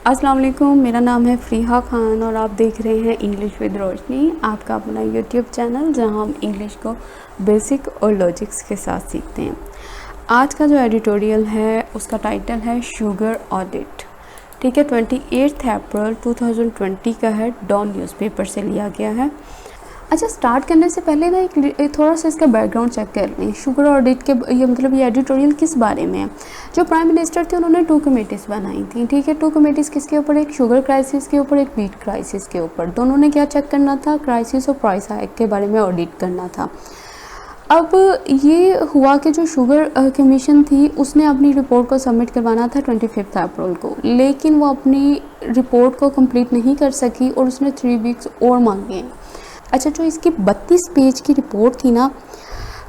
अस्सलाम वालेकुम, मेरा नाम है फ़रीहा ख़ान और आप देख रहे हैं इंग्लिश विद रोशनी, आपका अपना यूट्यूब चैनल जहां हम इंग्लिश को बेसिक और लॉजिक्स के साथ सीखते हैं। आज का जो एडिटोरियल है उसका टाइटल है शुगर ऑडिट। ठीक है, 28 अप्रैल 2020 का है, डॉन न्यूज़पेपर से लिया गया है। अच्छा, स्टार्ट करने से पहले ना एक थोड़ा सा इसका बैकग्राउंड चेक कर लें। शुगर ऑडिट के ये एडिटोरियल किस बारे में है। जो प्राइम मिनिस्टर थे उन्होंने 2 कमेटीज़ बनाई थी। ठीक है, 2 कमेटीज़ किसके ऊपर, एक शुगर क्राइसिस के ऊपर, एक व्हीट क्राइसिस के ऊपर। दोनों ने क्या चेक करना था, क्राइसिस और प्राइस हाइक के बारे में ऑडिट करना था। अब ये हुआ कि जो शुगर कमीशन थी उसने अपनी रिपोर्ट को सबमिट करवाना था 25 अप्रैल को, लेकिन वो अपनी रिपोर्ट को कंप्लीट नहीं कर सकी और उसने 3 वीक्स और मांगे। अच्छा, जो इसकी 32 पेज की रिपोर्ट थी ना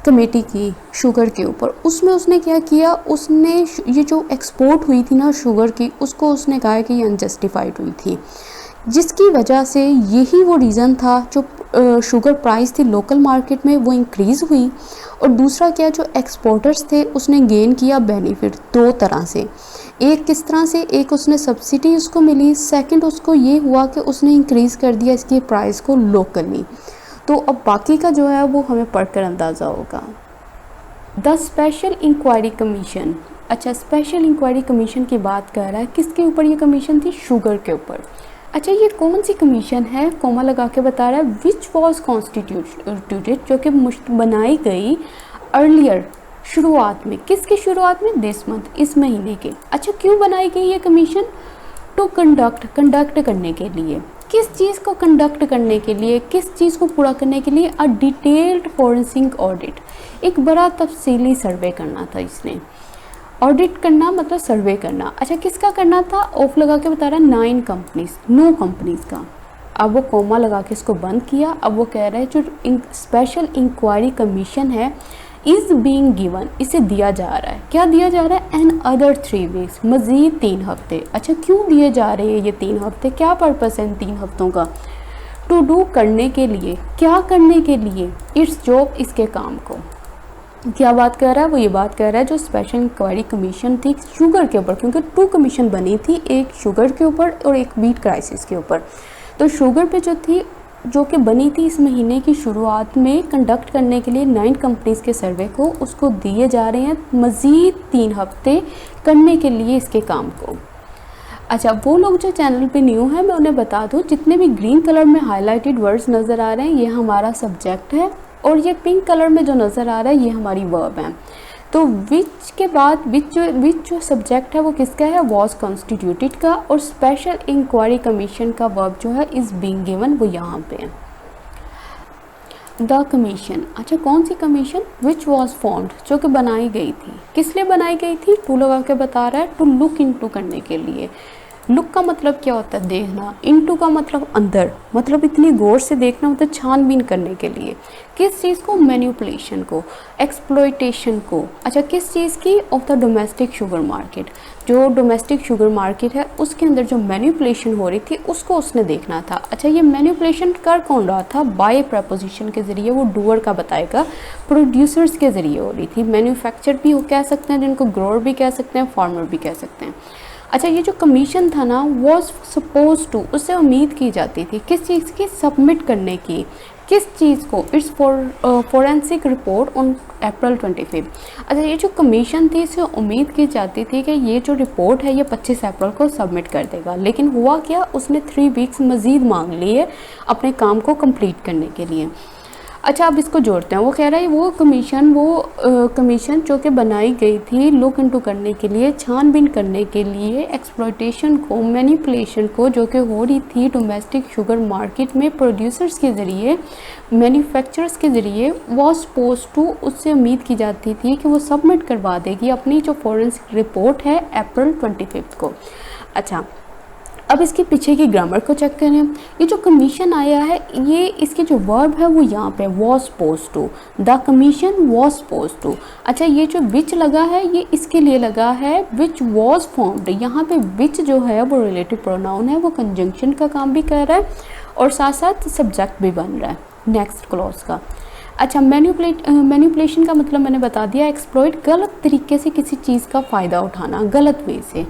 कमेटी की शुगर के ऊपर, उसमें उसने क्या किया, उसने ये जो एक्सपोर्ट हुई थी ना शुगर की, उसको उसने कहा कि ये अनजस्टिफाइड हुई थी, जिसकी वजह से यही वो रीज़न था जो शुगर प्राइस थी लोकल मार्केट में वो इंक्रीज़ हुई। और दूसरा क्या, जो एक्सपोर्टर्स थे उसने गेन किया बेनिफिट 2 तरह से। एक किस तरह से, एक उसने सब्सिडी उसको मिली, सेकंड उसको ये हुआ कि उसने इंक्रीज़ कर दिया इसकी प्राइस को लोकली। तो अब बाकी का जो है वो हमें पढ़कर अंदाज़ा होगा। The special inquiry commission. अच्छा, स्पेशल इंक्वायरी कमीशन की बात कर रहा है, किसके ऊपर ये कमीशन थी, शुगर के ऊपर। अच्छा, ये कौन सी कमीशन है, कोमा लगा के बता रहा है, विच वॉज कॉन्स्टिट्यूटेड, जो कि बनाई गई अर्लियर, शुरुआत में। किसकी शुरुआत में, दिस मंथ, इस महीने के। अच्छा, क्यों बनाई गई ये कमीशन, टू कंडक्ट करने के लिए। किस चीज़ को कंडक्ट करने के लिए, किस चीज़ को पूरा करने के लिए, अ डिटेल्ड फॉरेंसिक ऑडिट, एक बड़ा तफसीली सर्वे करना था इसने। ऑडिट करना मतलब सर्वे करना। अच्छा, किसका करना था, ऑफ लगा के बता रहा है 9 कंपनीज़ का। अब वो कोमा लगा के इसको बंद किया। अब वो कह रहा है जो स्पेशल इंक्वायरी कमीशन है इज़ बीइंग गिवन, इसे दिया जा रहा है, क्या दिया जा रहा है, एन अदर 3 वीक्स, मज़ीद 3 हफ्ते। अच्छा, क्यों दिए जा रहे हैं ये 3 हफ्ते, क्या पर्पस है इन 3 हफ्तों का, टू डू, करने के लिए, क्या करने के लिए, इट्स जॉब, इसके काम को। क्या बात कर रहा है वो, ये बात कर रहा है जो स्पेशल इंक्वायरी कमीशन थी शुगर के ऊपर, क्योंकि 2 कमीशन बनी थी, एक शुगर के ऊपर और एक व्हीट क्राइसिस के ऊपर। तो शुगर पे जो थी, जो कि बनी थी इस महीने की शुरुआत में कंडक्ट करने के लिए 9 कंपनीज़ के सर्वे को, उसको दिए जा रहे हैं मज़ीद 3 हफ्ते करने के लिए इसके काम को। अच्छा, वो लोग जो चैनल पे न्यू हैं मैं उन्हें बता दूं, जितने भी ग्रीन कलर में हाईलाइटेड वर्ड्स नज़र आ रहे हैं ये हमारा सब्जेक्ट है, और ये पिंक कलर में जो नज़र आ रहा है ये हमारी वर्ब है। तो विच के बाद विच जो सब्जेक्ट है वो किसका है, वॉज कॉन्स्टिट्यूटेड का, और स्पेशल इंक्वायरी कमीशन का वर्ब जो है इज़ बीइंग गिवन, वो यहाँ पे है। The commission. अच्छा, कौन C commission, which was formed, जो कि बनाई गई थी, किस लिए बनाई गई थी, टू लगा के बता रहा है, टू लुक इनटू, करने के लिए। लुक का मतलब क्या होता है, देखना। इनटू का मतलब अंदर, मतलब इतनी गौर से देखना, मतलब छानबीन करने के लिए। किस चीज़ को, मैनिपुलेशन को, एक्सप्लॉयटेशन को। अच्छा, किस चीज़ की, of the domestic sugar market, जो डोमेस्टिक शुगर मार्केट है उसके अंदर जो मैनिपुलेशन हो रही थी उसको उसने देखना था। अच्छा, ये मैनिपुलेशन कर कौन रहा था, बाय प्रपोजिशन के ज़रिए, वो डूअर का बताएगा, प्रोड्यूसर्स के ज़रिए हो रही थी। मैन्युफैक्चर भी कह सकते हैं, जिनको ग्रोअर भी कह सकते हैं, फार्मर भी कह सकते हैं। अच्छा, ये जो कमीशन था ना, वॉज सपोज टू, उससे उम्मीद की जाती थी किस चीज़ की, सबमिट करने की। किस चीज़ को, it's forensic report on April 25। अच्छा, ये जो कमीशन थी इससे उम्मीद की जाती थी कि ये जो रिपोर्ट है ये 25 अप्रैल को सबमिट कर देगा, लेकिन हुआ क्या, उसने 3 वीक्स मज़ीद मांग लिए अपने काम को कंप्लीट करने के लिए। अच्छा, अब इसको जोड़ते हैं। वो कह रहा है वो कमीशन जो कि बनाई गई थी लुक इनटू करने के लिए, छानबीन करने के लिए, एक्सप्लॉयटेशन को, मैनिपुलेशन को, जो कि हो रही थी डोमेस्टिक शुगर मार्केट में प्रोड्यूसर्स के ज़रिए, मैन्युफैक्चरर्स के ज़रिए, वॉज सपोज टू, उससे उम्मीद की जाती थी कि वो सबमिट करवा देगी अपनी जो फॉरेंसिक रिपोर्ट है अप्रैल 25 को। अच्छा, अब इसके पीछे की ग्रामर को चेक करें। ये जो कमीशन आया है ये इसके जो वर्ब है वो यहाँ पे was suppose to, the commission was suppose to. अच्छा, ये जो विच लगा है ये इसके लिए लगा है, विच वॉज फॉर्म्ड। यहाँ पे विच जो है वो रिलेटिव प्रोनाउन है, वो कंजंक्शन का काम भी कर रहा है और साथ साथ सब्जेक्ट भी बन रहा है नेक्स्ट क्लॉज का। अच्छा, मैनिपुलेशन का मतलब मैंने बता दिया, एक्सप्लॉइट, गलत तरीके से किसी चीज़ का फ़ायदा उठाना, गलत वे से।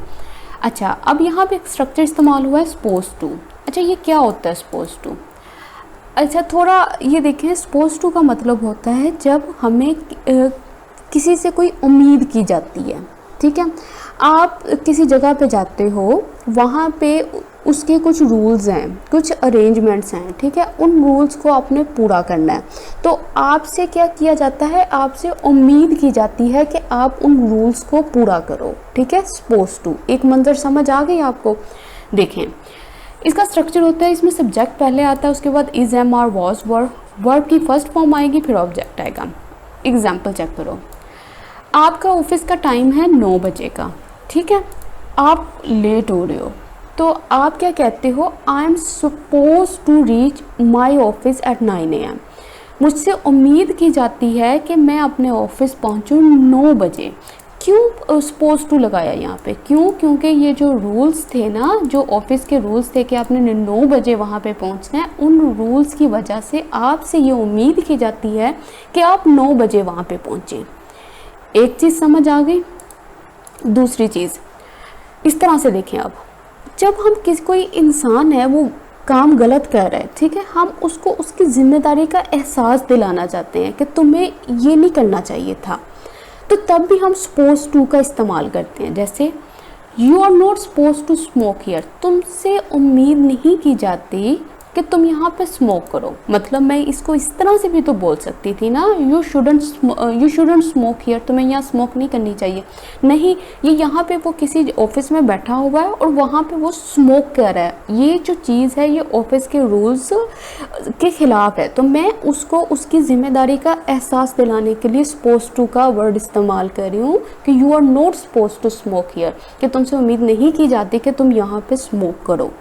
अच्छा, अब यहाँ पे एक स्ट्रक्चर इस्तेमाल हुआ है सपोज टू। अच्छा, ये क्या होता है सपोज टू? अच्छा, थोड़ा ये देखें, सपोज टू का मतलब होता है जब हमें किसी से कोई उम्मीद की जाती है। ठीक है, आप किसी जगह पे जाते हो, वहाँ पे उसके कुछ रूल्स हैं, कुछ अरेंजमेंट्स हैं। ठीक है, उन रूल्स को आपने पूरा करना है। तो आपसे क्या किया जाता है, आपसे उम्मीद की जाती है कि आप उन रूल्स को पूरा करो। ठीक है, सपोज टू। एक मंजर समझ आ गई आपको? देखें, इसका स्ट्रक्चर होता है, इसमें सब्जेक्ट पहले आता है, उसके बाद is, am, are, was, were, verb की फर्स्ट फॉर्म आएगी, फिर ऑब्जेक्ट आएगा। एग्जाम्पल चेक करो। आपका ऑफिस का टाइम है 9 बजे का। ठीक है, आप लेट हो रहे हो, तो आप क्या कहते हो, I am suppose to reach my office at 9 AM। मुझसे उम्मीद की जाती है कि मैं अपने ऑफिस पहुंचूं 9 बजे। क्यों सपोज टू लगाया यहाँ पे? क्यों? क्योंकि ये जो रूल्स थे ना, जो ऑफिस के रूल्स थे कि आपने 9 बजे वहाँ पे पहुँचना है, उन रूल्स की वजह से आपसे ये उम्मीद की जाती है कि आप 9 बजे वहाँ पे पहुँचें। एक चीज़ समझ आ गई? दूसरी चीज़ इस तरह से देखें, अब जब हम कोई इंसान है वो काम गलत कर रहा है, ठीक है, हम उसको उसकी जिम्मेदारी का एहसास दिलाना चाहते हैं कि तुम्हें ये नहीं करना चाहिए था, तो तब भी हम सपोज टू का इस्तेमाल करते हैं। जैसे you are not suppose to smoke here, तुमसे उम्मीद नहीं की जाती कि तुम यहाँ पे स्मोक करो। मतलब मैं इसको इस तरह से भी तो बोल सकती थी ना, यू शुडंट स्मोक हियर, तुम्हें यहाँ स्मोक नहीं करनी चाहिए। नहीं, ये यहाँ पे वो किसी ऑफिस में बैठा हुआ है और वहाँ पे वो स्मोक कर रहा है। ये जो चीज़ है ये ऑफिस के रूल्स के खिलाफ है, तो मैं उसको उसकी जिम्मेदारी का एहसास दिलाने के लिए सपोज टू का वर्ड इस्तेमाल कर रही हूँ कि you are not suppose to smoke here, कि तुमसे उम्मीद नहीं की जाती कि तुम यहाँ पे स्मोक करो।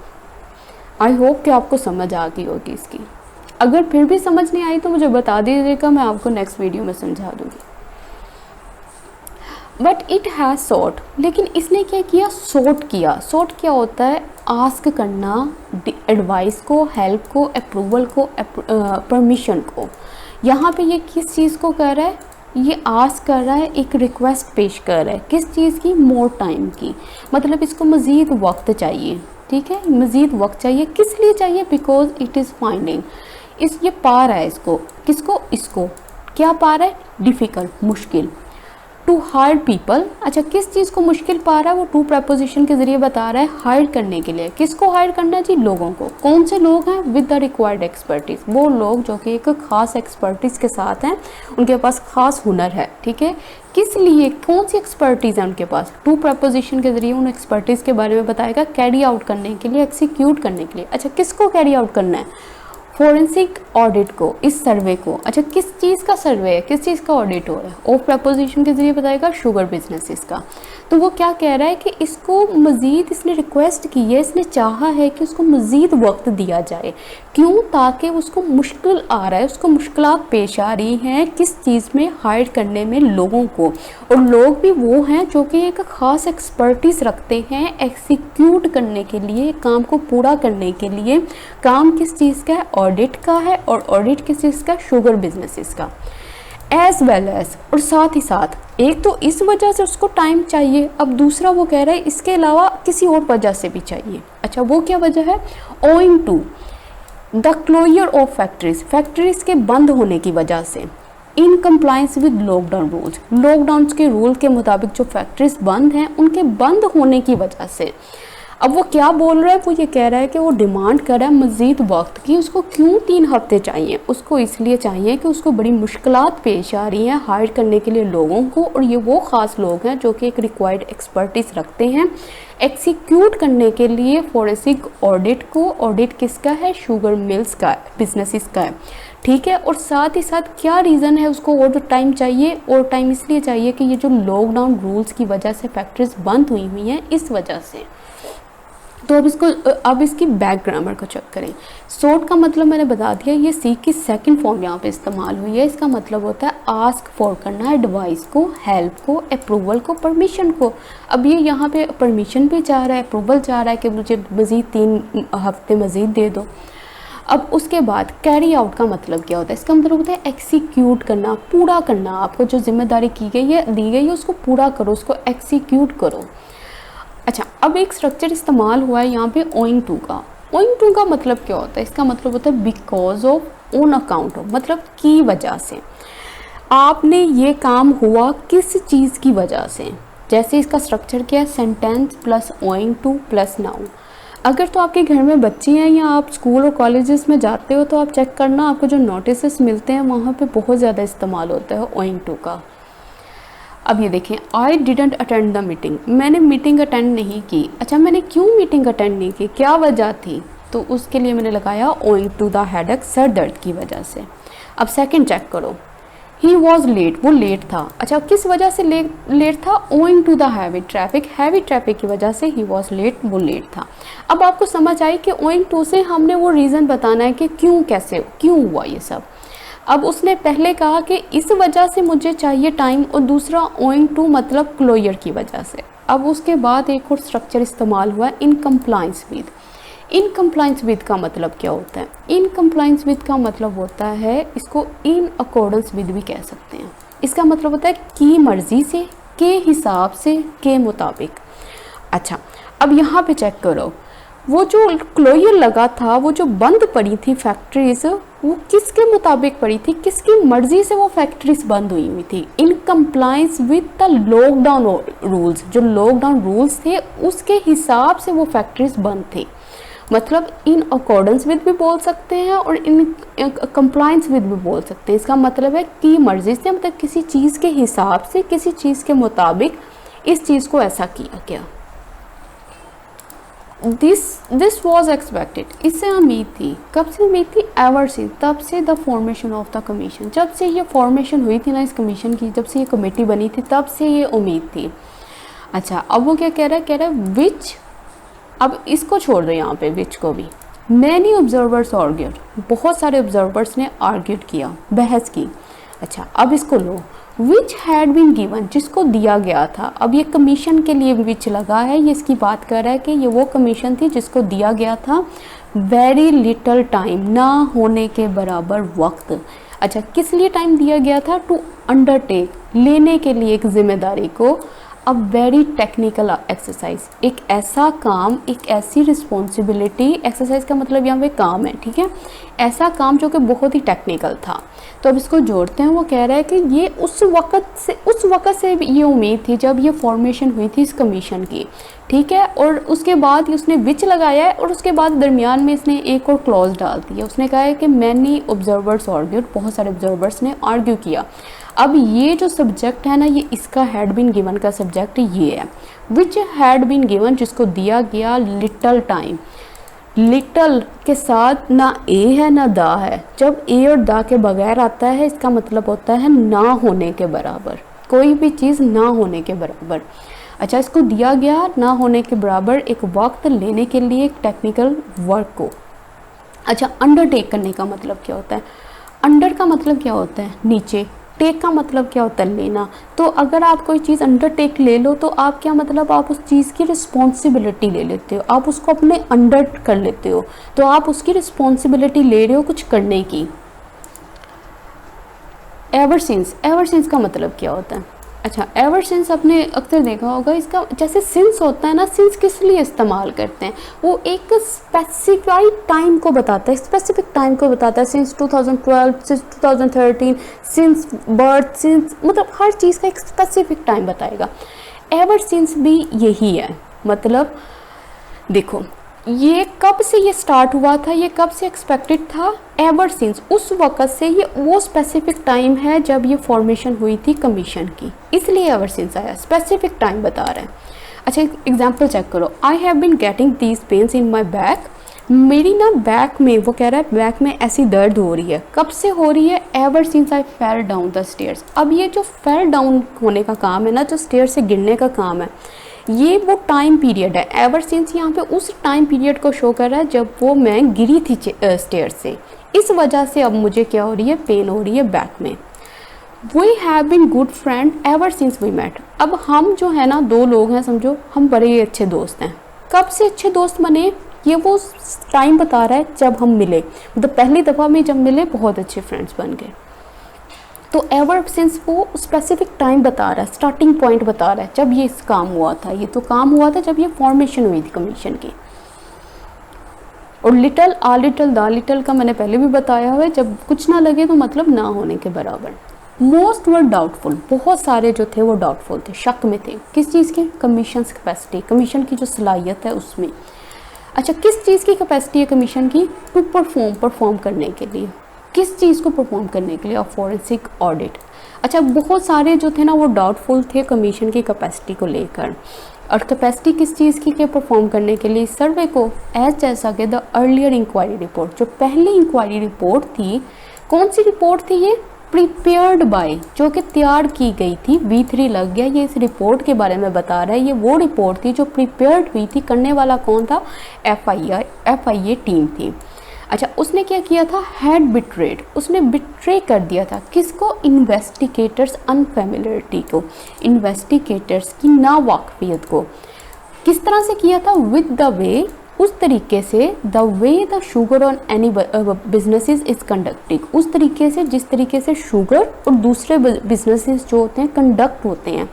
आई होप कि आपको समझ आ गई होगी इसकी। अगर फिर भी समझ नहीं आई तो मुझे बता दीजिएगा, मैं आपको नेक्स्ट वीडियो में समझा दूंगी। बट इट हैज़ सॉट, लेकिन इसने क्या किया, सॉट किया। सॉट क्या होता है, आस्क करना, एडवाइस को, हेल्प को, अप्रूवल को, परमिशन को। यहाँ पे ये किस चीज़ को कर रहा है, ये आस्क कर रहा है, एक रिक्वेस्ट पेश कर रहा है। किस चीज़ की, मोर टाइम की। मतलब इसको मज़ीद वक्त चाहिए। ठीक है, मज़ीद वक्त चाहिए। किस लिए चाहिए, बिकॉज इट इज़ फाइंडिंग, ये पा रहा है इसको, किसको, इसको क्या पा रहा है, डिफ़िकल्ट, मुश्किल। टू हायर पीपल, अच्छा किस चीज़ को मुश्किल पा रहा है, वो टू प्रपोजिशन के ज़रिए बता रहा है, हायर करने के लिए। किसको हायर करना है जी, लोगों को। कौन से लोग हैं, विद द रिक्वायर्ड एक्सपर्टीज़, वो लोग जो कि एक ख़ास एक्सपर्टीज़ के साथ हैं, उनके पास ख़ास हुनर है। ठीक है, किस लिए, कौन सी एक्सपर्टीज़ है उनके पास, टू प्रपोजिशन के ज़रिए उन एक्सपर्टीज़ के बारे में बताएगा, कैरी आउट करने के लिए, एक्सिक्यूट करने के लिए। अच्छा, किसको कैरी आउट करना है, फोरेंसिक ऑडिट को, इस सर्वे को। अच्छा, किस चीज़ का सर्वे है, किस चीज़ का ऑडिट हो रहा है, ऑफ प्रपोजिशन के जरिए बताएगा, शुगर बिजनेसेस का। तो वो क्या कह रहा है कि इसको मज़ीद, इसने रिक्वेस्ट की है, इसने चाहा है कि उसको मज़ीद वक्त दिया जाए। क्यों, ताकि उसको मुश्किल आ रहा है, उसको मुश्किलात पेश आ रही हैं किस चीज़ में, हायर करने में लोगों को। और लोग भी वो हैं जो कि एक ख़ास एक्सपर्टीज़ रखते हैं एक्सिक्यूट करने के लिए, काम को पूरा करने के लिए। काम किस चीज़ का है, ऑडिट का है, और ऑडिट किस चीज़ का, शुगर बिजनेसेस का। एज वेल एज, और साथ ही साथ, एक तो इस वजह से उसको टाइम चाहिए, अब दूसरा वो कह रहा है इसके अलावा किसी और वजह से भी चाहिए। अच्छा, वो क्या वजह है, owing to the closure of factories, factories के बंद होने की वजह से, in compliance with lockdown rules, lockdown के रूल के मुताबिक जो फैक्ट्रीज बंद हैं उनके बंद होने की वजह से। अब वो क्या बोल रहा है, वो ये कह रहा है कि वो डिमांड कर रहा है मज़ीद वक्त की। उसको क्यों 3 हफ्ते चाहिए, उसको इसलिए चाहिए कि उसको बड़ी मुश्किलात पेश आ रही हैं हायर करने के लिए लोगों को, और ये वो ख़ास लोग हैं जो कि एक रिक्वायर्ड एक्सपर्टीज़ रखते हैं एक्सिक्यूट करने के लिए फोरेंसिक ऑडिट को। ऑडिट किसका है, शुगर मिल्स का, बिजनेसेस का है। ठीक है, और साथ ही साथ क्या रीज़न है उसको और टाइम चाहिए, और टाइम इसलिए चाहिए कि ये जो लॉकडाउन रूल्स की वजह से फैक्ट्रीज बंद हुई हैं, इस वजह से। तो अब इसकी बैक ग्रामर को चेक करें। सॉर्ट का मतलब मैंने बता दिया, ये सी की सेकंड फॉर्म यहाँ पे इस्तेमाल हुई है। इसका मतलब होता है आस्क फॉर करना, एडवाइस को, हेल्प को, अप्रूवल को, परमिशन को। अब ये यहाँ पे परमिशन भी चाह रहा है, अप्रूवल चाह रहा है कि मुझे मज़ीद 3 हफ्ते मज़ीद दे दो। अब उसके बाद कैरी आउट का मतलब क्या होता है, इसका मतलब होता है एक्सिक्यूट करना, पूरा करना। आपको जो जिम्मेदारी की गई है, दी गई है, उसको पूरा करो, उसको एक्सिक्यूट करो। अच्छा, अब एक स्ट्रक्चर इस्तेमाल हुआ है यहाँ पे ओइंग टू का। ओइंग टू का मतलब क्या होता है? इसका मतलब होता है because of, on account of, मतलब की वजह से। आपने ये काम हुआ किस चीज़ की वजह से। जैसे इसका स्ट्रक्चर क्या है? Sentence plus owing two plus noun. अगर तो आपके घर में बच्चे हैं या आप स्कूल और कॉलेजेस में जाते हो तो आप चेक करना, आपको जो नोटिस मिलते हैं वहाँ पे बहुत ज़्यादा इस्तेमाल होता है ओइंग टू का। अब ये देखें, I didn't attend the meeting, मैंने मीटिंग अटेंड नहीं की। अच्छा, मैंने क्यों मीटिंग अटेंड नहीं की, क्या वजह थी? तो उसके लिए मैंने लगाया ओइंग टू द हेडेक, सर दर्द की वजह से। अब सेकंड चेक करो, ही वॉज लेट, वो लेट था। अच्छा, किस वजह से लेट था? Owing to the heavy traffic, heavy traffic की वजह से ही वॉज लेट, वो लेट था। अब आपको समझ आई कि ओइंग टू से हमने वो रीज़न बताना है कि क्यों, कैसे, क्यों हुआ ये सब। अब उसने पहले कहा कि इस वजह से मुझे चाहिए टाइम, और दूसरा ओइंग टू मतलब क्लोजर की वजह से। अब उसके बाद एक और स्ट्रक्चर इस्तेमाल हुआ है, in compliance with. In compliance with का मतलब क्या होता है? इन कंप्लाइंस विद का मतलब होता है, इसको इन अकॉर्डेंस विद भी कह सकते हैं। इसका मतलब होता है की मर्जी से, के हिसाब से, के मुताबिक। अच्छा, अब यहाँ पे चेक करो, वो जो क्लोजर लगा था, वो जो बंद पड़ी थी फैक्ट्रीज, वो किसके मुताबिक पड़ी थी, किसकी मर्जी से वो फैक्ट्रीज बंद हुई थी? इन compliance with the lockdown rules, जो लॉकडाउन रूल्स थे उसके हिसाब से वो फैक्ट्रीज बंद थी। मतलब इन अकॉर्डेंस विद भी बोल सकते हैं और इन कंप्लायंस विद भी बोल सकते हैं। इसका मतलब है कि मर्जी से, मतलब किसी चीज़ के हिसाब से, किसी चीज़ के मुताबिक इस चीज़ को ऐसा किया गया। दिस वॉज एक्सपेक्टेड, इससे उम्मीद थी। कब से उम्मीद थी? एवर सिंस, तब से the formation of the commission, जब से ये फॉर्मेशन हुई थी ना इस कमीशन की, जब से ये कमेटी बनी थी, तब से ये उम्मीद थी। अच्छा, अब वो क्या कह रहा है? कह रहा है विच, अब इसको छोड़ दो यहाँ पे, विच को भी। मैनी ऑब्जर्वर्स आर्ग्यूड, बहुत सारे ऑब्जर्वर्स ने आर्ग्यूड किया, बहस की। अच्छा, अब इसको लो, विच हैड बीन गिवन, जिसको दिया गया था। अब ये कमीशन के लिए विच लगा है, ये इसकी बात कर रहा है कि ये वो कमीशन थी जिसको दिया गया था वेरी लिटल टाइम, ना होने के बराबर वक्त। अच्छा, किस लिए टाइम दिया गया था? टू अंडरटेक, लेने के लिए एक जिम्मेदारी को। अब वेरी टेक्निकल एक्सरसाइज, एक ऐसा काम, एक ऐसी रिस्पॉन्सिबिलिटी, एक्सरसाइज का मतलब यहाँ पे काम है, ठीक है, ऐसा काम जो कि बहुत ही टेक्निकल था। तो अब इसको जोड़ते हैं, वो कह रहा है कि ये उस वक़्त से ये उम्मीद थी जब ये फॉर्मेशन हुई थी इस कमीशन की, ठीक है। और उसके बाद उसने विच लगाया है और उसके बाद दरमियान में इसने एक और क्लॉज डाल दिया। उसने कहा है कि मैनी ऑब्जर्वर्स आर्ग्यूड, बहुत सारे ऑब्जर्वर्स ने आर्ग्यू किया। अब ये जो सब्जेक्ट है ना, ये इसका हैड बीन गिवन का सब्जेक्ट ये है, विच हैड बीन गिवन, जिसको दिया गया लिटल टाइम। लिटल के साथ ना ए है ना दा है। जब ए और दा के बगैर आता है इसका मतलब होता है ना होने के बराबर, कोई भी चीज़ ना होने के बराबर। अच्छा, इसको दिया गया ना होने के बराबर एक वक्त लेने के लिए एक टेक्निकल वर्क को। अच्छा, अंडरटेक करने का मतलब क्या होता है? अंडर का मतलब क्या होता है? नीचे। टेक का मतलब क्या होता है? लेना। तो अगर आप कोई चीज़ अंडरटेक ले लो तो आप क्या मतलब, आप उस चीज़ की रिस्पॉन्सिबिलिटी ले लेते हो, आप उसको अपने अंडर कर लेते हो, तो आप उसकी रिस्पॉन्सिबिलिटी ले रहे हो कुछ करने की। एवर सिंस का मतलब क्या होता है? अच्छा, एवर सिंस आपने अक्सर देखा होगा, इसका जैसे सिंस होता है ना, सिंस किस लिए इस्तेमाल करते हैं? वो एक स्पेसिफाइड टाइम को बताता है, स्पेसिफिक टाइम को बताता है। Since 2012, since 2013, since birth, since, मतलब हर चीज़ का एक स्पेसिफिक टाइम बताएगा। एवर सिंस भी यही है। मतलब देखो, ये कब से ये स्टार्ट हुआ था, ये कब से एक्सपेक्टेड था? एवर सिंस, उस वक़्त से। ये वो स्पेसिफिक टाइम है जब ये फॉर्मेशन हुई थी कमीशन की, इसलिए एवर सिंस आया, स्पेसिफिक टाइम बता रहा है। अच्छा, एग्जांपल चेक करो, I have been getting these pains in my back, मेरी ना बैक में, वो कह रहा है बैक में ऐसी दर्द हो रही है। कब से हो रही है? Ever since I fell down the stairs. अब ये जो फेल डाउन होने का काम है ना, जो स्टेयर से गिरने का काम है, ये वो टाइम पीरियड है। एवर सिंस यहाँ पे उस टाइम पीरियड को शो कर रहा है जब वो मैं गिरी थी स्टेयर से। इस वजह से अब मुझे क्या हो रही है? पेन हो रही है बैक में। We have been good friend ever since we met. अब हम जो है ना, दो लोग हैं, समझो हम बड़े ही अच्छे दोस्त हैं। कब से अच्छे दोस्त बने? ये वो टाइम बता रहा है जब हम मिले, मतलब पहली दफ़ा में जब मिले बहुत अच्छे फ्रेंड्स बन गए। तो एवर सिंस वो स्पेसिफिक टाइम बता रहा है, स्टार्टिंग पॉइंट बता रहा है जब ये इस काम हुआ था। ये तो काम हुआ था जब ये फॉर्मेशन हुई थी कमीशन की। और little a little the little का मैंने पहले भी बताया हुआ है, जब कुछ ना लगे तो मतलब ना होने के बराबर। मोस्ट वर डाउटफुल, बहुत सारे जो थे वो डाउटफुल थे, शक में थे। किस चीज़ के? कमीशन कैपेसिटी, कमीशन की जो सलाहियत है उसमें। अच्छा, किस चीज़ की कैपेसिटी है कमीशन की? टू परफॉर्म करने के लिए। किस चीज़ को परफॉर्म करने के लिए? और फॉरेंसिक ऑडिट। अच्छा, बहुत सारे जो थे ना वो डाउटफुल थे कमीशन की कैपेसिटी को लेकर। और कैपेसिटी किस चीज़ की के परफॉर्म करने के लिए? सर्वे को। एज जैसा कि द अर्लियर इंक्वायरी रिपोर्ट, जो पहली इंक्वायरी रिपोर्ट थी, कौन सी रिपोर्ट थी ये? प्रिपेयर्ड बाय, जो कि तैयार की गई थी। V3 लग गया, ये इस रिपोर्ट के बारे में बता रहा है। ये वो रिपोर्ट थी जो प्रिपेयर्ड हुई थी। करने वाला कौन था? FIA टीम थी। अच्छा, उसने क्या किया था? हैड बिट्रेड, उसने बिट्रे कर दिया था। किसको? इन्वेस्टिगेटर्स अनफेमिलियरिटी को, इन्वेस्टिगेटर्स की नावाकफियत को। किस तरह से किया था? विद द वे, उस तरीके से, the way the sugar on any businesses is conducting, उस तरीके से जिस तरीके से शुगर और दूसरे बिजनेसेस जो होते हैं कंडक्ट होते हैं।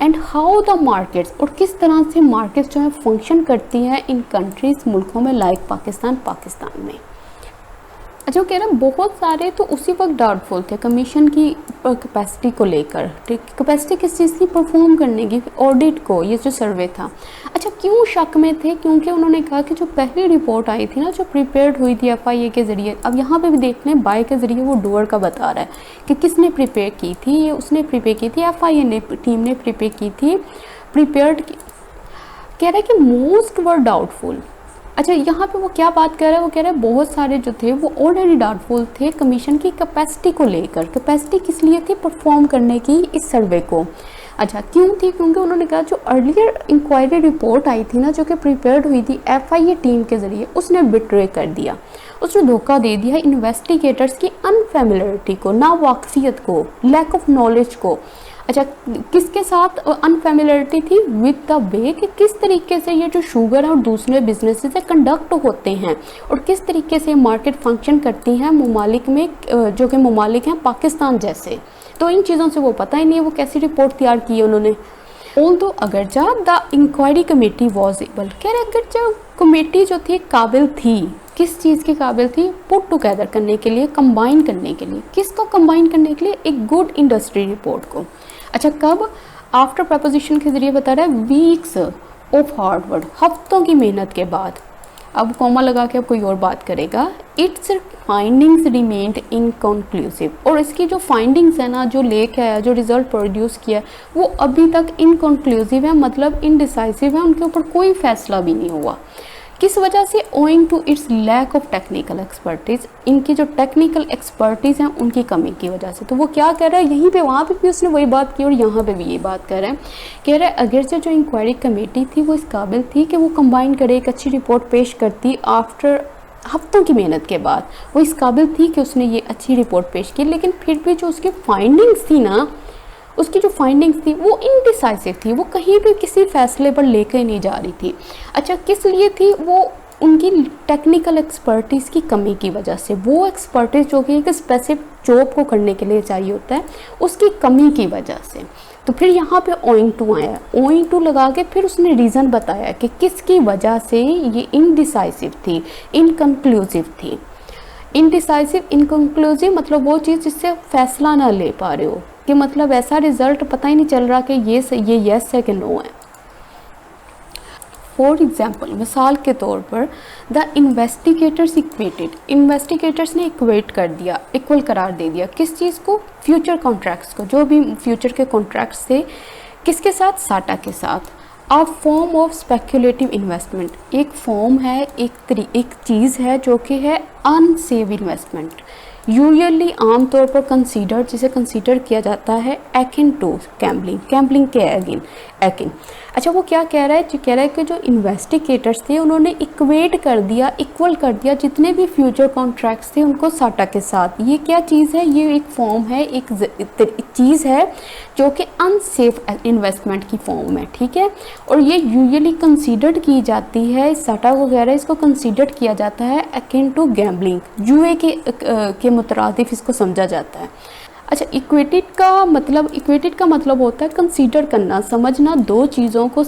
एंड हाउ द मार्केट्स, और किस तरह से मार्केट्स जो है फंक्शन करती हैं इन कंट्रीज, मुल्कों में, लाइक पाकिस्तान में। अच्छा, वो कह रहे हैं बहुत सारे तो उसी वक्त डाउटफुल थे कमीशन की कैपेसिटी को लेकर। ठीक, कैपेसिटी किस चीज़ की? परफॉर्म करने की, ऑडिट को, ये जो सर्वे था। अच्छा, क्यों शक में थे? क्योंकि उन्होंने कहा कि जो पहली रिपोर्ट आई थी ना, जो प्रिपेयर्ड हुई थी FIA के ज़रिए, अब यहाँ पे भी देख लें बाय के ज़रिए वो डोअर का बता रहा है कि किसने प्रिपेयर की थी। ये उसने प्रिपेयर की थी, FIA ने, टीम ने प्रिपेयर की थी, प्रिपेयर्ड की। कह रहा है कि मोस्ट वर डाउटफुल। अच्छा, यहाँ पे वो क्या बात कर रहा है? वो कह रहा है बहुत सारे जो थे वो ऑलरेडी डाउटफुल थे कमीशन की कैपेसिटी को लेकर। कैपेसिटी किस लिए थी? परफॉर्म करने की इस सर्वे को। अच्छा, क्यों थी? क्योंकि उन्होंने कहा जो अर्लियर इंक्वायरी रिपोर्ट आई थी ना, जो कि प्रिपेयर्ड हुई थी FIA टीम के ज़रिए, उसने बिट्रे कर दिया, उसने धोखा दे दिया इन्वेस्टिगेटर्स की अनफेमिलियरिटी को, नावाकफियत को, लैक ऑफ नॉलेज को। अच्छा, किसके साथ अनफेमिलियरिटी थी? विद द वे, कि किस तरीके से ये जो शुगर और दूसरे बिजनेसेस है कंडक्ट होते हैं और किस तरीके से मार्केट फंक्शन करती हैं ममालिक में, जो कि ममालिक हैं पाकिस्तान जैसे। तो इन चीज़ों से वो पता ही नहीं है, वो कैसी रिपोर्ट तैयार की है उन्होंने। ऑल्दो अगर जब the inquiry committee was able, कह रहे अगर जब कमेटी जो थी काबिल थी, किस चीज़ की काबिल थी? पुट टुगेदर करने के लिए, कंबाइन करने के लिए। किसको कंबाइन करने के लिए? एक गुड इंडस्ट्री रिपोर्ट को। अच्छा, कब? आफ्टर प्रपोजिशन के ज़रिए बता रहा है वीक्स ऑफ हार्ड वर्क, हफ्तों की मेहनत के बाद। अब कॉमा लगा के अब कोई और बात करेगा। इट्स फाइंडिंग्स रिमेन्ड इनकंक्लूसिव, और इसकी जो फाइंडिंग्स है ना, जो लेके आया, जो रिजल्ट प्रोड्यूस किया, वो अभी तक इनकंक्लूसिव है, मतलब इनडिसाइसिव है, उनके ऊपर कोई फैसला भी नहीं हुआ। किस वजह से? Owing to its lack of technical expertise, इनकी जो टेक्निकल एक्सपर्टीज़ हैं उनकी कमी की वजह से। तो वो क्या कह रहा है? यहीं पे, वहाँ पे भी उसने वही बात की और यहाँ पे भी ये बात कर रहा है। कह रहा है अगर से जो इंक्वायरी कमेटी थी वो इस काबिल थी कि वो कंबाइन करे, एक अच्छी रिपोर्ट पेश करती आफ्टर हफ्तों की मेहनत के बाद, वो इस काबिल थी कि उसने ये अच्छी रिपोर्ट पेश की, लेकिन फिर भी जो उसकी फाइंडिंग्स थी ना, उसकी जो फाइंडिंग्स थी वो इनडिसाइसिव थी, वो कहीं भी किसी फैसले पर लेकर नहीं जा रही थी। अच्छा, किस लिए थी? वो उनकी टेक्निकल एक्सपर्टीज़ की कमी की वजह से, वो एक्सपर्टीज़ जो कि एक स्पेसिफिक जॉब को करने के लिए चाहिए होता है, उसकी कमी की वजह से। तो फिर यहाँ पे ओइंग टू आया, ओइंग टू लगा के फिर उसने रीज़न बताया कि किसकी वजह से ये इनडिसाइसिव थी, इनकंक्लूसिव थी। इनडिसाइसिव, इनकंक्लूसिव मतलब वो चीज़ जिससे फैसला ना ले पा रहे हो, कि मतलब ऐसा रिजल्ट पता ही नहीं चल रहा कि ये येस है कि नो है। फॉर एग्जाम्पल, मिसाल के तौर पर, द इन्वेस्टिगेटर्स इक्वेटेड, इन्वेस्टिगेटर्स ने इक्वेट कर दिया, इक्वल करार दे दिया किस चीज़ को? फ्यूचर कॉन्ट्रैक्ट्स को, जो भी फ्यूचर के कॉन्ट्रैक्ट्स थे, किसके साथ? साटा के साथ। A form of speculative investment, एक फॉर्म है, एक चीज़ है जो कि है अनसेफ इन्वेस्टमेंट, यूजुअली आमतौर पर कंसीडर, जिसे कंसीडर किया जाता है एकिन टू गैम्बलिंग, गैम्बलिंग के अगेन एकिन। अच्छा, वो क्या कह रहा है? कह रहा है कि जो इन्वेस्टिगेटर्स थे उन्होंने इक्वेट कर दिया, इक्वल कर दिया जितने भी फ्यूचर कॉन्ट्रैक्ट्स थे उनको साटा के साथ। ये क्या चीज़ है? ये एक फॉर्म है, एक चीज़ है जो कि अनसेफ इन्वेस्टमेंट की फॉर्म है, ठीक है। और ये यूजुअली कंसीडर्ड की जाती है, साटा वगैरह इसको कंसीडर्ड किया जाता है एकिन टू गैम्बलिंग, जुए के मुतरादिफ इसको समझा जाता है। अच्छा, इक्वेटेड का मतलब होता है कंसीडर करना, समझना दो चीज़ों को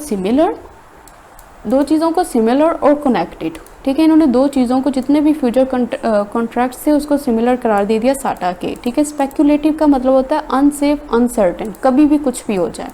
सिमिलर और कनेक्टेड। ठीक है, इन्होंने दो चीज़ों को, जितने भी फ्यूचर कॉन्ट्रैक्ट्स थे उसको सिमिलर करार दे दिया साटा के। ठीक है, स्पेक्युलेटिव का मतलब होता है अनसेफ, अनसर्टेन, कभी भी कुछ भी हो जाए।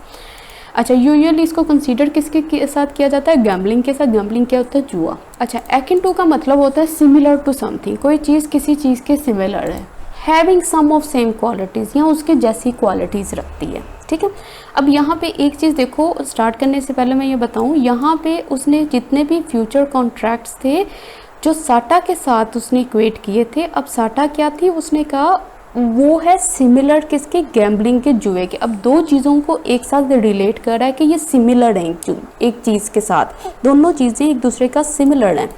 अच्छा, यूजुअली इसको कंसीडर किसके साथ किया जाता है? गैम्बलिंग के साथ। गैम्बलिंग क्या होता है? जुआ। अच्छा, एकिन टू का मतलब होता है सिमिलर टू समथिंग, कोई चीज़ किसी चीज़ के सिमिलर है, having some of same qualities, या उसके जैसी क्वालिटीज़ रखती है। ठीक है, अब यहाँ पे एक चीज़ देखो, स्टार्ट करने से पहले मैं ये बताऊँ, यहाँ पे उसने जितने भी फ्यूचर कॉन्ट्रैक्ट्स थे जो साटा के साथ उसने इक्वेट किए थे, अब साटा क्या थी, उसने कहा वो है सिमिलर किसके? गैम्बलिंग के, जुए के। अब दो चीज़ों को एक साथ रिलेट कर रहा है कि ये सिमिलर हैं एक चीज़ के साथ, दोनों चीज़ें एक दूसरे का सिमिलर हैं।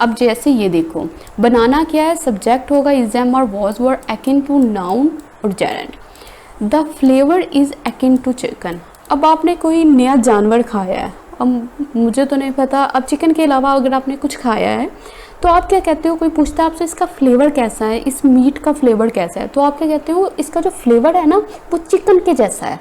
अब जैसे ये देखो, बनाना क्या है? सब्जेक्ट होगा इज एम और was were akin to noun और gerund. The flavour is akin to chicken. अब आपने कोई नया जानवर खाया है, अब मुझे तो नहीं पता, अब चिकन के अलावा अगर आपने कुछ खाया है तो आप क्या कहते हो? कोई पूछता है आपसे इसका फ्लेवर कैसा है, इस मीट का फ्लेवर कैसा है, तो आप क्या कहते हो? इसका जो फ्लेवर है ना वो चिकन के जैसा है,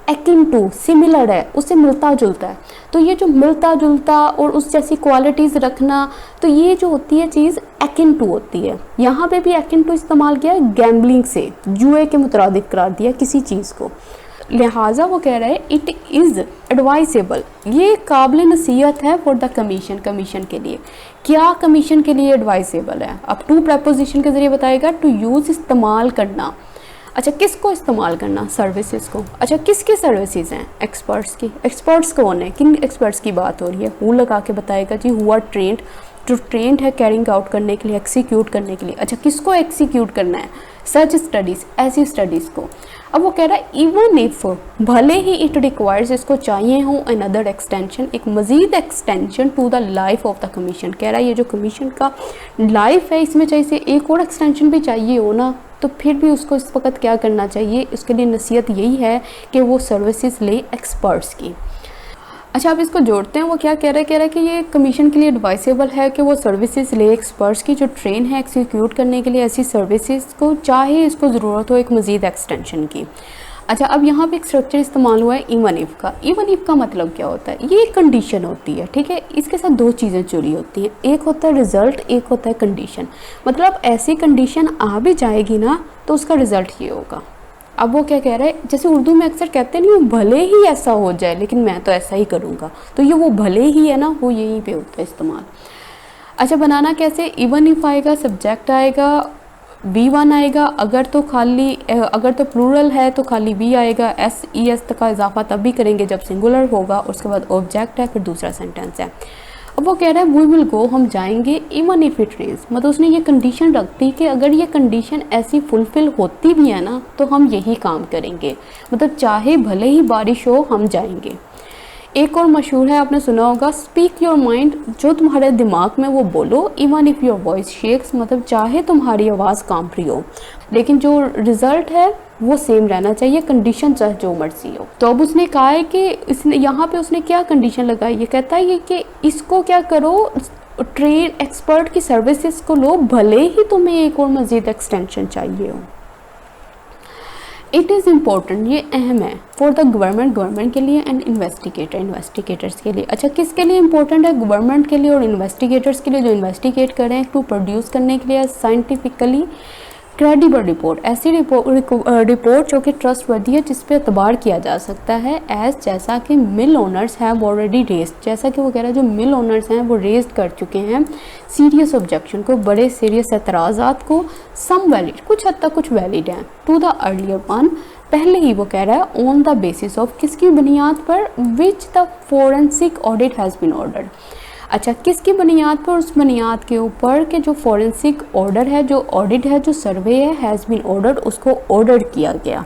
एकिन टू, सिमिलर है, उससे मिलता जुलता है। तो ये जो मिलता जुलता और उस जैसी क्वालिटीज़ रखना, तो ये जो होती है चीज़ एकिन टू होती है। यहाँ पे भी एकिन टू इस्तेमाल किया है गैम्बलिंग से, जुए के मुतरादिफ करार दिया किसी चीज़ को। लिहाजा वो कह रहा है इट इज़ एडवाइसेबल, ये काबिल नसीहत है फॉर द कमीशन के लिए। क्या कमीशन के लिए एडवाइसेबल है? अब टू प्रपोजिशन के ज़रिए बताएगा, टू यूज़, इस्तेमाल करना। अच्छा, किसको इस्तेमाल करना? सर्विसेज को। अच्छा, किसकी सर्विसेज हैं? एक्सपर्ट्स की। एक्सपर्ट्स कौन है? किन एक्सपर्ट्स की बात हो रही है? हु लगा के बताएगा जी, हु आर ट्रेंड, जो ट्रेंड है कैरिंग आउट करने के लिए, एक्सिक्यूट करने के लिए। अच्छा, किसको एक्सिक्यूट करना है? सच स्टडीज़, ऐसी स्टडीज़ को। अब वो कह रहा है इवन इफ, भले ही इट रिक्वायर्स, इसको चाहिए हो अनदर एक्सटेंशन, एक मज़ीद extension to the life of the commission. कह रहा है ये जो कमीशन का लाइफ है इसमें चाहिए एक और एक्सटेंशन भी चाहिए हो ना, तो फिर भी उसको इस वक्त क्या करना चाहिए? उसके लिए नसीहत यही है कि वो सर्विसेज ले एक्सपर्ट्स की। अच्छा, अब इसको जोड़ते हैं, वो क्या कह रहा है कि ये कमीशन के लिए एडवाइसेबल है कि वो सर्विसेज ले एक्सपर्ट्स की, जो ट्रेन है एक्सिक्यूट करने के लिए ऐसी सर्विसेज को, चाहे इसको ज़रूरत हो एक मज़ीद एक्सटेंशन की। अच्छा, अब यहाँ पे एक स्ट्रक्चर इस्तेमाल हुआ है इवन इफ़ का। इवन इफ़ का मतलब क्या होता है? ये एक कंडीशन होती है। ठीक है, इसके साथ दो चीज़ें जुड़ी होती हैं, एक होता है रिज़ल्ट, एक होता है कंडीशन। मतलब ऐसी कंडीशन आ भी जाएगी ना तो उसका रिज़ल्ट ये होगा। अब वो क्या कह रहा है, जैसे उर्दू में अक्सर कहते हैं नहीं, भले ही ऐसा हो जाए लेकिन मैं तो ऐसा ही करूँगा, तो ये वो भले ही है ना, वो यहीं पे होता है इस्तेमाल। अच्छा, बनाना कैसे? इवन इफ़ आएगा, सब्जेक्ट आएगा, V1 आएगा, अगर तो प्लूरल है तो खाली V आएगा, SES तक का इजाफा तब भी करेंगे जब सिंगुलर होगा, उसके बाद ऑब्जेक्ट है, फिर दूसरा सेंटेंस है। अब वो कह रहा है वी विल गो, हम जाएंगे, इवन इफ इट रेन्स, मतलब उसने ये कंडीशन रख दी कि अगर ये कंडीशन ऐसी फुलफिल होती भी है ना तो हम यही काम करेंगे, मतलब चाहे भले ही बारिश हो हम जाएंगे। एक और मशहूर है, आपने सुना होगा, स्पीक योर माइंड, जो तुम्हारे दिमाग में वो बोलो, even if your voice shakes, मतलब चाहे तुम्हारी आवाज़ कांप रही हो लेकिन जो रिज़ल्ट है वो सेम रहना चाहिए, कंडीशन चाहे जो मर्जी हो। तो अब उसने कहा है कि इसने यहाँ पे उसने क्या कंडीशन लगाई, ये कहता है कि इसको क्या करो, ट्रेन एक्सपर्ट की सर्विसेज को लो, भले ही तुम्हें एक और मज़ीद एक्सटेंशन चाहिए हो। इट इज़ इम्पोर्टेंट, ये अहम है, फॉर द गवर्नमेंट के लिए एंड इन्वेस्टिगेटर्स के लिए। अच्छा, किसके लिए इंपॉर्टेंट है? गवर्नमेंट के लिए और इन्वेस्टिगेटर्स के लिए, जो इन्वेस्टिगेट करें, टू प्रोड्यूस करने के लिए साइंटिफिकली क्रेडिबल रिपोर्ट, ऐसी रिपोर्ट जो कि ट्रस्टवर्दी है, जिस पे एतबार किया जा सकता है, एज जैसा कि मिल ओनर्स हैव ऑलरेडी रेज्ड, जैसा कि वो कह रहा है जो मिल ओनर्स हैं वो रेज्ड कर चुके हैं सीरियस ऑब्जेक्शन को, बड़े सीरियस एतराज़ात को, सम वैलिड, कुछ हद तक कुछ वैलिड हैं, टू द अर्लियर वन, पहले ही वो कह रहा है, ऑन द बेसिस ऑफ, किसकी बुनियाद पर, which the forensic audit has been ordered. अच्छा, किसकी बुनियाद पर? उस बुनियाद के ऊपर कि जो फॉरेंसिक ऑर्डर है, जो ऑडिट है, जो सर्वे है, हैज़ बीन ऑर्डर्ड, उसको ऑर्डर किया गया।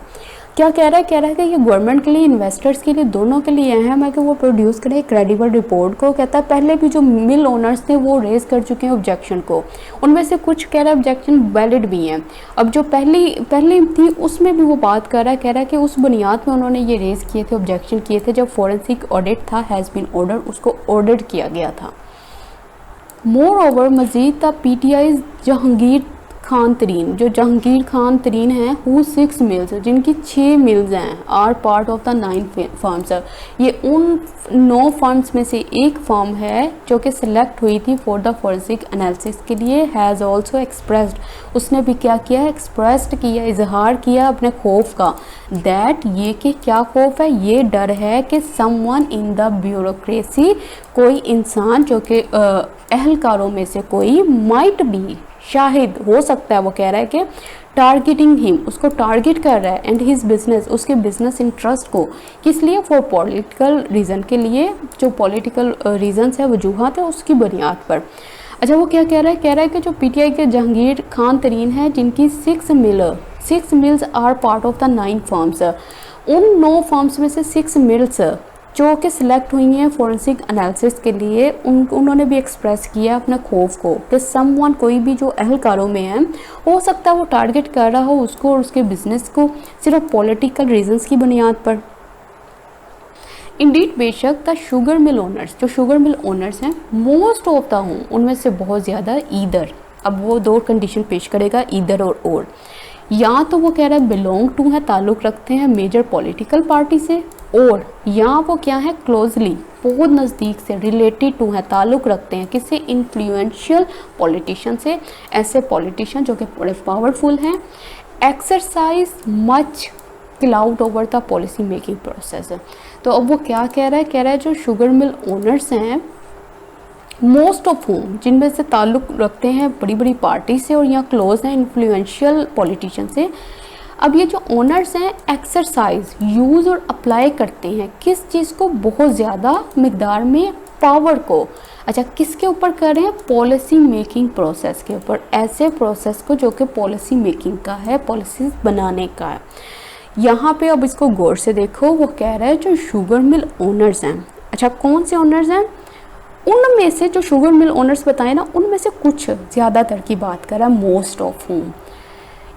क्या कह रहा है? कह रहा है कि ये गवर्नमेंट के लिए, इन्वेस्टर्स के लिए, दोनों के लिए अहम है कि वो प्रोड्यूस करें क्रेडिबल रिपोर्ट को। कहता है पहले भी जो मिल ओनर्स थे वो रेज कर चुके हैं ऑब्जेक्शन को, उनमें से कुछ कह रहा है ऑब्जेक्शन वैलिड भी हैं। अब जो पहली थी उसमें भी वो बात कर रहा है, कह रहा है कि उस बुनियाद में उन्होंने ये रेज किए थे, ऑब्जेक्शन किए थे, जब फॉरेंसिक ऑडिट था, हैज़ बीन ऑर्डर, उसको ऑर्डर किया गया था। मोर ओवर, मज़ीद था, PTI जहांगीर खान तरीन, जो जहांगीर खान तरीन हैं, हु 6 मिल्स, जिनकी 6 मिल्स हैं, are part of the 9 firms. ये उन 9 फर्म्स में से एक फर्म है जो कि सिलेक्ट हुई थी फॉर द फॉरेंसिक एनालिसिस के लिए। हैज़ ऑल्सो एक्सप्रेस्ड, उसने भी क्या किया है, एक्सप्रेस्ड किया, इजहार किया अपने खौफ का, दैट ये कि क्या खौफ है, ये डर है कि समवन इन द ब्यूरोक्रेसी, कोई इंसान जो कि अहलकारों में से कोई, माइट बी, शाहिद हो सकता है, वो कह रहा है कि टारगेटिंग हिम, उसको टारगेट कर रहा है, एंड हिज बिजनेस, उसके बिजनेस इंटरेस्ट को, किस लिए, फॉर पॉलिटिकल रीज़न के लिए, जो पॉलिटिकल रीजंस है, वजूहत है, उसकी बुनियाद पर। अच्छा, वो क्या कह रहा है, कह रहा है कि जो पीटीआई के जहांगीर खान तरीन है, जिनकी 6 mills are part of the 9 firms, उन 9 फर्म्स में से 6 मिल्स जो कि सिलेक्ट हुई हैं फॉरेंसिक एनालिसिस के लिए, उन्होंने भी एक्सप्रेस किया अपने खौफ को कि समवन, कोई भी जो अहलकारों में है, हो सकता है वो टारगेट कर रहा हो उसको और उसके बिजनेस को सिर्फ पॉलिटिकल रीजंस की बुनियाद पर। इंडीड, बेशक, द शुगर मिल ओनर्स, जो शुगर मिल ओनर्स हैं, मोस्ट ऑफ द हों, उनमें से बहुत ज़्यादा, ईदर, अब वो 2 कंडीशन पेश करेगा, ईदर और या तो वो कह रहा है बिलोंग टू है, ताल्लुक़ रखते हैं मेजर पॉलिटिकल पार्टी से, और या वो क्या है, क्लोजली, बहुत नज़दीक से, रिलेटेड टू है, ताल्लुक़ रखते हैं किसी इन्फ्लुएंशियल पॉलिटिशियन से, ऐसे पॉलिटिशियन जो कि बड़े पावरफुल हैं, exercise much cloud over the policy making process. तो अब वो क्या कह रहा है, कह रहा है जो शुगर मिल ओनर्स हैं, मोस्ट ऑफ होम, जिनमें से ताल्लुक़ रखते हैं बड़ी बड़ी पार्टी से और यहाँ क्लोज हैं इन्फ्लुएंशियल पॉलिटिशियन से। अब ये जो ओनर्स हैं, एक्सरसाइज, यूज़ और अप्लाई करते हैं किस चीज़ को, बहुत ज़्यादा मिकदार में, पावर को। अच्छा, किसके ऊपर कर रहे हैं, पॉलिसी मेकिंग प्रोसेस के ऊपर, ऐसे प्रोसेस को जो कि पॉलिसी मेकिंग का है, पॉलिसीज बनाने का है। यहाँ पे अब इसको गौर से देखो, वो कह रहा है जो शुगर मिल ओनर्स हैं, अच्छा कौन से ओनर्स हैं, उनमें से जो शुगर मिल ओनर्स बताए ना, उनमें से कुछ, ज़्यादातर की बात कर रहा है, मोस्ट ऑफ होम,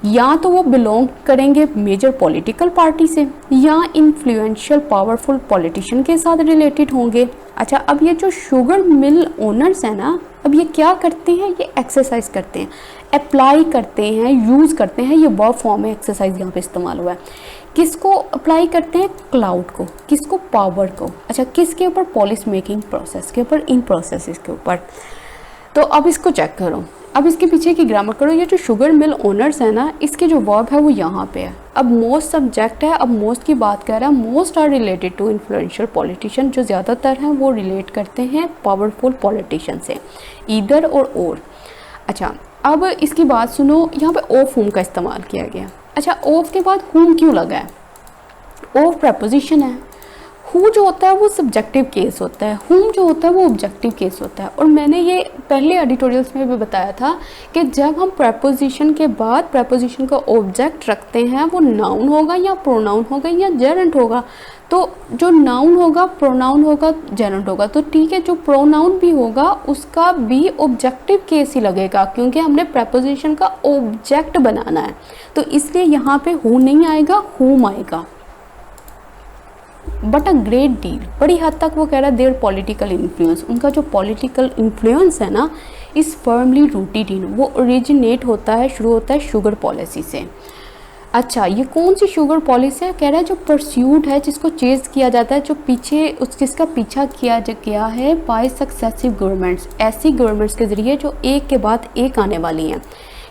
या तो वो बिलोंग करेंगे मेजर पॉलिटिकल पार्टी से, या इन्फ्लुएंशियल पावरफुल पॉलिटिशियन के साथ रिलेटेड होंगे। अच्छा, अब ये जो शुगर मिल ओनर्स हैं ना, अब ये क्या करते हैं, ये एक्सरसाइज करते हैं, अप्लाई करते हैं, यूज़ करते हैं, ये वर्ब फॉर्म में एक्सरसाइज यहाँ पे इस्तेमाल हुआ है। किसको अप्लाई करते हैं, क्लाउड को, किसको, पावर को। अच्छा, किसके ऊपर, पॉलिसी मेकिंग प्रोसेस के ऊपर, इन प्रोसेसेस के ऊपर। तो अब इसको चेक करो, अब इसके पीछे की ग्रामर करो। ये जो शुगर मिल ओनर्स है ना, इसके जो वर्ब है वो यहाँ पे है। अब मोस्ट सब्जेक्ट है, अब मोस्ट की बात कर रहा है, most are related to influential politician, जो ज़्यादातर हैं वो रिलेट करते हैं पावरफुल पॉलिटिशियन से, ईदर और। अच्छा, अब इसकी बात सुनो, यहाँ पे ऑफ होम का इस्तेमाल किया गया। अच्छा, ऑफ के बाद होम क्यों लगा है, ऑफ प्रपोजिशन है, हु जो होता है वो सब्जेक्टिव केस होता है, हुम जो होता है वो ऑब्जेक्टिव केस होता है। और मैंने ये पहले एडिटोरियल्स में भी बताया था कि जब हम प्रपोजिशन के बाद प्रपोजिशन का ऑब्जेक्ट रखते हैं, वो नाउन होगा या प्रोनाउन होगा या जेरेंट होगा। तो जो नाउन होगा, प्रोनाउन होगा, जेरेंट होगा, तो ठीक है, जो प्रोनाउन भी होगा उसका भी ऑब्जेक्टिव केस ही लगेगा, क्योंकि हमने प्रपोजिशन का ऑब्जेक्ट बनाना है। तो इसलिए यहाँ पे हु नहीं आएगा, हुम आएगा। बट अ ग्रेट डील, बड़ी हद तक वो कह रहा है देयर पॉलिटिकल इन्फ्लुएंस, उनका जो पॉलिटिकल इन्फ्लुएंस है ना, इस फर्मली रूटेड इन, वो ओरिजिनेट होता है, शुरू होता है शुगर पॉलिसी से। अच्छा, ये कौन सी शुगर पॉलिसी है, कह रहा है जो परस्यूट है, जिसको चेज किया जाता है, जो पीछे जिसका पीछा किया गया है बाय सक्सेसिव गवर्नमेंट्स, ऐसी गवर्नमेंट्स के ज़रिए जो एक के बाद एक आने वाली हैं।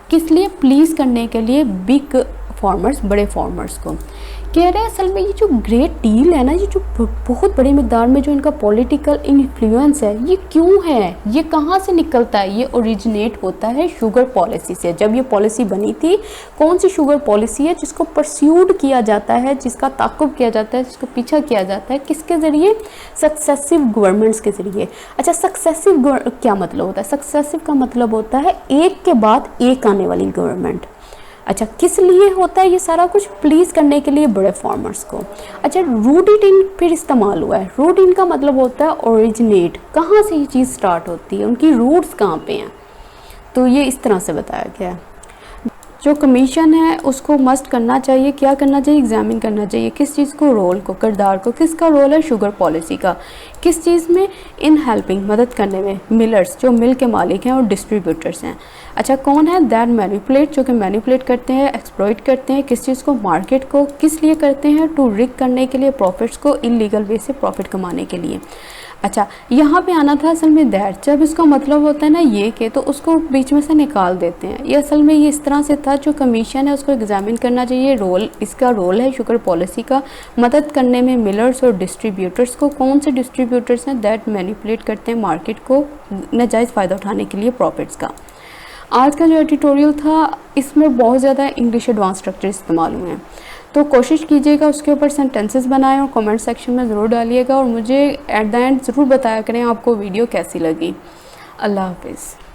किस लिए, प्लीज़ करने के लिए बिग फार्मर्स, बड़े फार्मर्स को। कह रहे हैं असल में ये जो ग्रेट डील है ना, ये जो बहुत बड़ी मिकदार में जो इनका पॉलिटिकल इन्फ्लुएंस है, ये क्यों है, ये कहाँ से निकलता है, ये ओरिजिनेट होता है शुगर पॉलिसी से। जब ये पॉलिसी बनी थी, कौन सी शुगर पॉलिसी है जिसको परस्यूड किया जाता है, जिसका ताक़ुब किया जाता है, जिसको पीछा किया जाता है, किसके ज़रिए, सक्सेसिव गवर्नमेंट्स के ज़रिए। अच्छा, सक्सेसिव क्या मतलब होता है, सक्सेसिव का मतलब होता है एक के बाद एक आने वाली गवर्नमेंट। अच्छा, किस लिए होता है ये सारा कुछ, प्लीज़ करने के लिए बड़े फार्मर्स को। अच्छा, रूटेड इन फिर इस्तेमाल हुआ है, रूट इन का मतलब होता है ओरिजिनेट, कहाँ से ये चीज़ स्टार्ट होती है, उनकी रूट्स कहाँ पे हैं, तो ये इस तरह से बताया गया है। जो कमीशन है उसको मस्ट करना चाहिए, क्या करना चाहिए, एग्जामिन करना चाहिए किस चीज़ को, रोल को, किरदार को। किसका रोल है, शुगर पॉलिसी का। किस चीज़ में, इन हेल्पिंग, मदद करने में, मिलर्स जो मिल के मालिक हैं और डिस्ट्रीब्यूटर्स हैं। अच्छा, कौन है, दैट मैनिपुलेट, जो कि मैनिपुलेट करते हैं, एक्सप्लॉइट करते हैं किस चीज़ को, मार्केट को। किस लिए करते हैं, टू रिग करने के लिए, प्रॉफिट्स को, इलीगल वे से प्रॉफिट कमाने के लिए। अच्छा, यहाँ पे आना था असल में दैट, जब इसका मतलब होता है ना ये के, तो उसको बीच में से निकाल देते हैं। ये असल में ये इस तरह से था, जो कमीशन है उसको एग्जामिन करना चाहिए, रोल, इसका रोल है शुगर पॉलिसी का, मदद करने में मिलर्स और डिस्ट्रीब्यूटर्स को। कौन से डिस्ट्रीब्यूटर्स हैं, दैट मैनिपुलेट करते हैं मार्केट को नाजायज़ फ़ायदा उठाने के लिए प्रॉफिट्स का। आज का जो एडिटोरियल था इसमें बहुत ज़्यादा इंग्लिश एडवांस स्ट्रक्चर इस्तेमाल हुए हैं, तो कोशिश कीजिएगा उसके ऊपर सेंटेंसेस बनाएं और कमेंट सेक्शन में ज़रूर डालिएगा, और मुझे एट द एंड ज़रूर बताया करें आपको वीडियो कैसी लगी। अल्लाह हाफिज़।